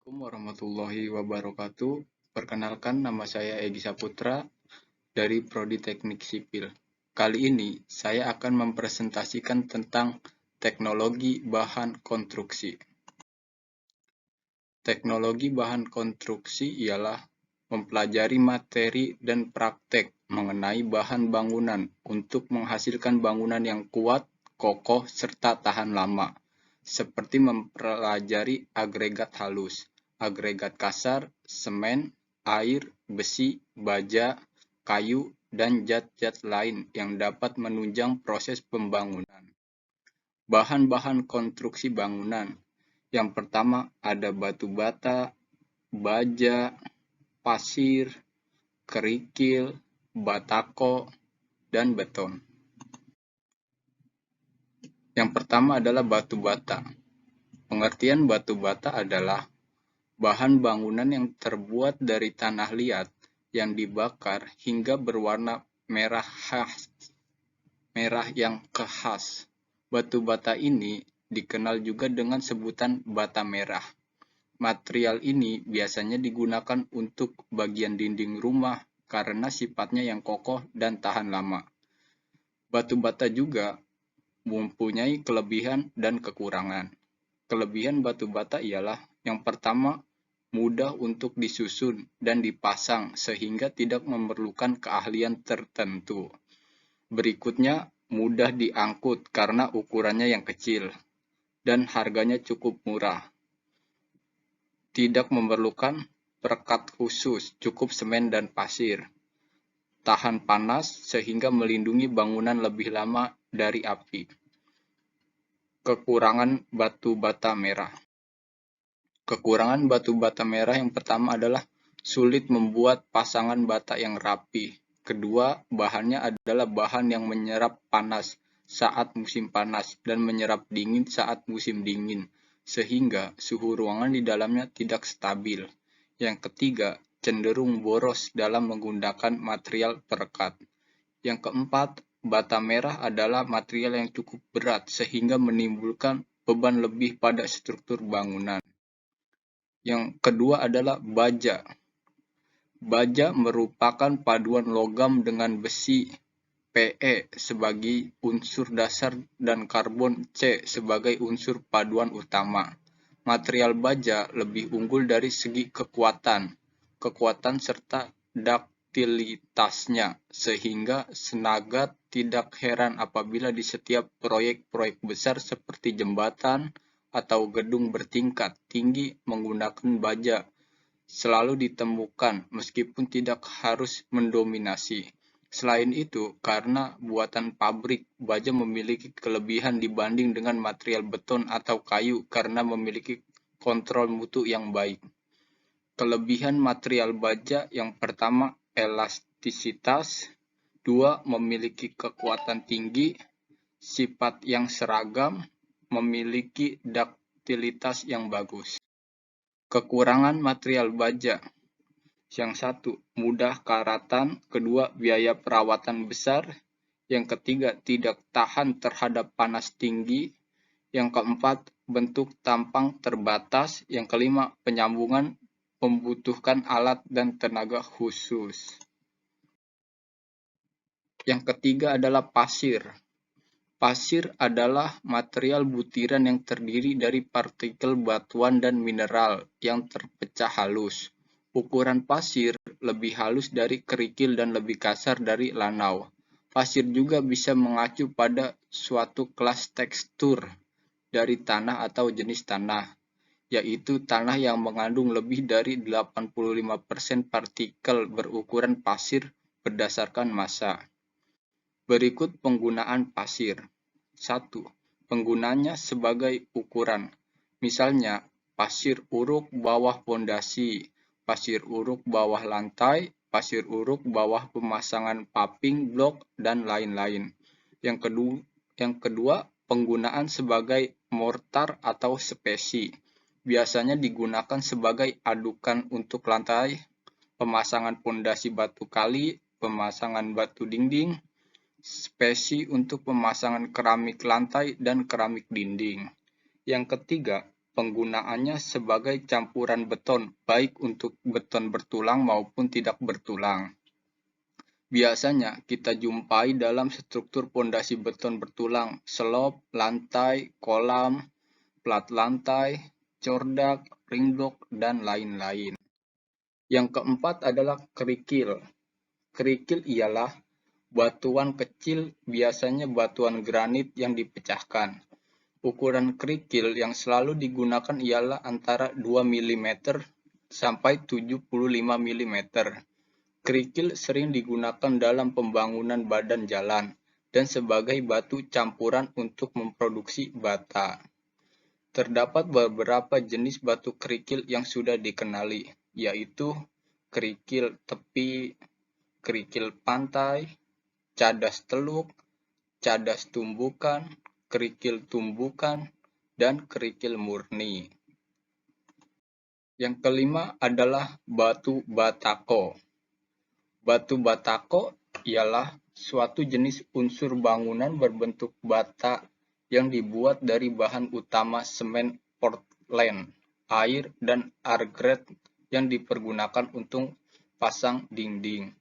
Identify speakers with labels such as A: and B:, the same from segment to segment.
A: Assalamualaikum warahmatullahi wabarakatuh. Perkenalkan, nama saya Egi Saputra dari Prodi Teknik Sipil. Kali ini saya akan mempresentasikan tentang teknologi bahan konstruksi. Teknologi bahan konstruksi ialah mempelajari materi dan praktek mengenai bahan bangunan untuk menghasilkan bangunan yang kuat, kokoh, serta tahan lama, seperti mempelajari agregat halus, agregat kasar, semen, air, besi, baja, kayu, dan zat-zat lain yang dapat menunjang proses pembangunan. Bahan-bahan konstruksi bangunan. Yang pertama ada batu bata, baja, pasir, kerikil, batako, dan beton. Yang pertama adalah batu bata. Pengertian batu bata adalah bahan bangunan yang terbuat dari tanah liat yang dibakar hingga berwarna merah yang khas. Batu bata ini dikenal juga dengan sebutan bata merah. Material ini biasanya digunakan untuk bagian dinding rumah karena sifatnya yang kokoh dan tahan lama. Batu bata juga mempunyai kelebihan dan kekurangan. Kelebihan batu bata ialah yang pertama, mudah untuk disusun dan dipasang sehingga tidak memerlukan keahlian tertentu. Berikutnya, mudah diangkut karena ukurannya yang kecil dan harganya cukup murah. Tidak memerlukan perekat khusus, cukup semen dan pasir. Tahan panas sehingga melindungi bangunan lebih lama dari api. Kekurangan batu bata merah. Kekurangan batu bata merah yang pertama adalah sulit membuat pasangan bata yang rapi. Kedua, bahannya adalah bahan yang menyerap panas saat musim panas dan menyerap dingin saat musim dingin, sehingga suhu ruangan di dalamnya tidak stabil. Yang ketiga, cenderung boros dalam menggunakan material perekat. Yang keempat, bata merah adalah material yang cukup berat sehingga menimbulkan beban lebih pada struktur bangunan. Yang kedua adalah baja. Baja merupakan paduan logam dengan besi Pe sebagai unsur dasar dan karbon C sebagai unsur paduan utama. Material baja lebih unggul dari segi kekuatan serta duktilitasnya, sehingga Senagat tidak heran apabila di setiap proyek-proyek besar seperti jembatan atau gedung bertingkat tinggi menggunakan baja selalu ditemukan meskipun tidak harus mendominasi. Selain itu, karena buatan pabrik, baja memiliki kelebihan dibanding dengan material beton atau kayu karena memiliki kontrol mutu yang baik. Kelebihan material baja yang pertama, elastisitas. Dua, memiliki kekuatan tinggi, sifat yang seragam, memiliki duktilitas yang bagus. Kekurangan material baja. Yang satu, mudah karatan. Kedua, biaya perawatan besar. Yang ketiga, tidak tahan terhadap panas tinggi. Yang keempat, bentuk tampang terbatas. Yang kelima, penyambungan membutuhkan alat dan tenaga khusus. Yang ketiga adalah pasir. Pasir adalah material butiran yang terdiri dari partikel batuan dan mineral yang terpecah halus. Ukuran pasir lebih halus dari kerikil dan lebih kasar dari lanau. Pasir juga bisa mengacu pada suatu kelas tekstur dari tanah atau jenis tanah, yaitu tanah yang mengandung lebih dari 85% partikel berukuran pasir berdasarkan massa. Berikut penggunaan pasir. 1. Penggunanya sebagai ukuran. Misalnya, pasir uruk bawah pondasi, pasir uruk bawah lantai, pasir uruk bawah pemasangan paving blok, dan lain-lain. Yang kedua, penggunaan sebagai mortar atau spesi. Biasanya digunakan sebagai adukan untuk lantai, pemasangan pondasi batu kali, pemasangan batu dinding, spesi untuk pemasangan keramik lantai dan keramik dinding. Yang ketiga, penggunaannya sebagai campuran beton, baik untuk beton bertulang maupun tidak bertulang. Biasanya kita jumpai dalam struktur pondasi beton bertulang, selop, lantai, kolam, plat lantai, cordak, ring block, dan lain-lain. Yang keempat adalah kerikil. Kerikil ialah batuan kecil, biasanya batuan granit yang dipecahkan. Ukuran kerikil yang selalu digunakan ialah antara 2 mm sampai 75 mm. Kerikil sering digunakan dalam pembangunan badan jalan dan sebagai batu campuran untuk memproduksi bata. Terdapat beberapa jenis batu kerikil yang sudah dikenali, yaitu kerikil tepi, kerikil pantai, cadas teluk, cadas tumbukan, kerikil tumbukan, dan kerikil murni. Yang kelima adalah batu batako. Batu batako ialah suatu jenis unsur bangunan berbentuk bata yang dibuat dari bahan utama semen Portland, air, dan argret yang dipergunakan untuk pasang dinding.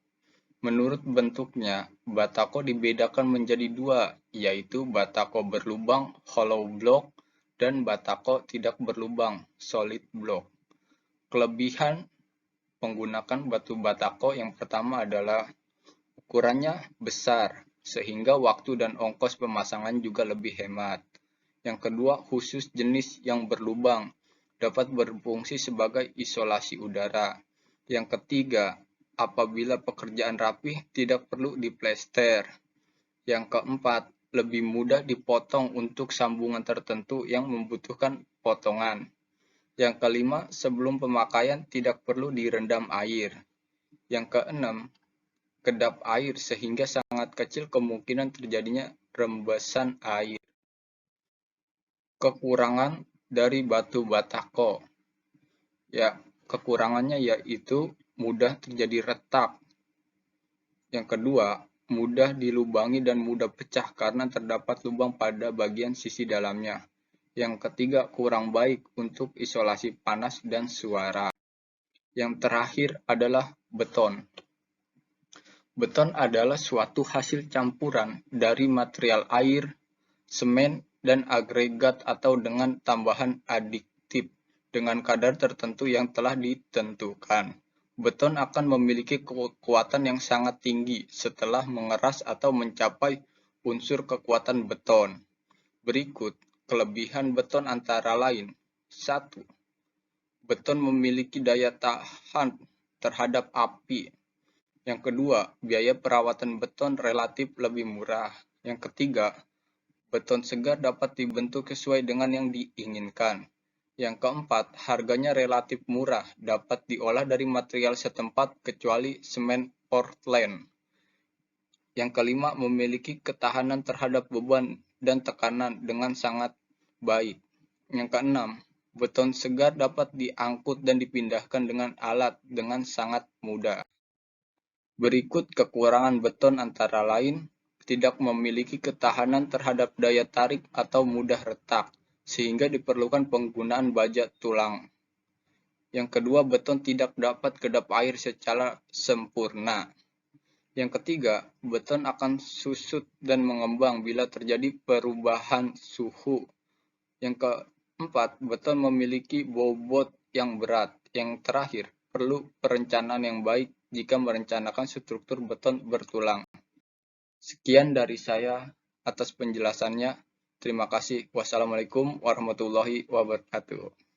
A: Menurut bentuknya, batako dibedakan menjadi dua, yaitu batako berlubang hollow block dan batako tidak berlubang solid block. Kelebihan menggunakan batu batako yang pertama adalah ukurannya besar, sehingga waktu dan ongkos pemasangan juga lebih hemat. Yang kedua, khusus jenis yang berlubang, dapat berfungsi sebagai isolasi udara. Yang ketiga, apabila pekerjaan rapih tidak perlu diplester. Yang keempat, lebih mudah dipotong untuk sambungan tertentu yang membutuhkan potongan. Yang kelima, sebelum pemakaian tidak perlu direndam air. Yang keenam, kedap air sehingga sangat kecil kemungkinan terjadinya rembesan air. Kekurangan dari batu batako. Ya, kekurangannya yaitu mudah terjadi retak. Yang kedua, mudah dilubangi dan mudah pecah karena terdapat lubang pada bagian sisi dalamnya. Yang ketiga, kurang baik untuk isolasi panas dan suara. Yang terakhir adalah beton. Beton adalah suatu hasil campuran dari material air, semen, dan agregat atau dengan tambahan adiktif dengan kadar tertentu yang telah ditentukan. Beton akan memiliki kekuatan yang sangat tinggi setelah mengeras atau mencapai unsur kekuatan beton. Berikut kelebihan beton antara lain. 1. Beton memiliki daya tahan terhadap api. Yang kedua, biaya perawatan beton relatif lebih murah. Yang ketiga, beton segar dapat dibentuk sesuai dengan yang diinginkan. Yang keempat, harganya relatif murah, dapat diolah dari material setempat kecuali semen Portland. Yang kelima, memiliki ketahanan terhadap beban dan tekanan dengan sangat baik. Yang keenam, beton segar dapat diangkut dan dipindahkan dengan alat dengan sangat mudah. Berikut kekurangan beton antara lain, tidak memiliki ketahanan terhadap daya tarik atau mudah retak, sehingga diperlukan penggunaan baja tulang. Yang kedua, beton tidak dapat kedap air secara sempurna. Yang ketiga, beton akan susut dan mengembang bila terjadi perubahan suhu. Yang keempat, beton memiliki bobot yang berat. Yang terakhir, perlu perencanaan yang baik jika merencanakan struktur beton bertulang. Sekian dari saya atas penjelasannya. Terima kasih. Wassalamualaikum warahmatullahi wabarakatuh.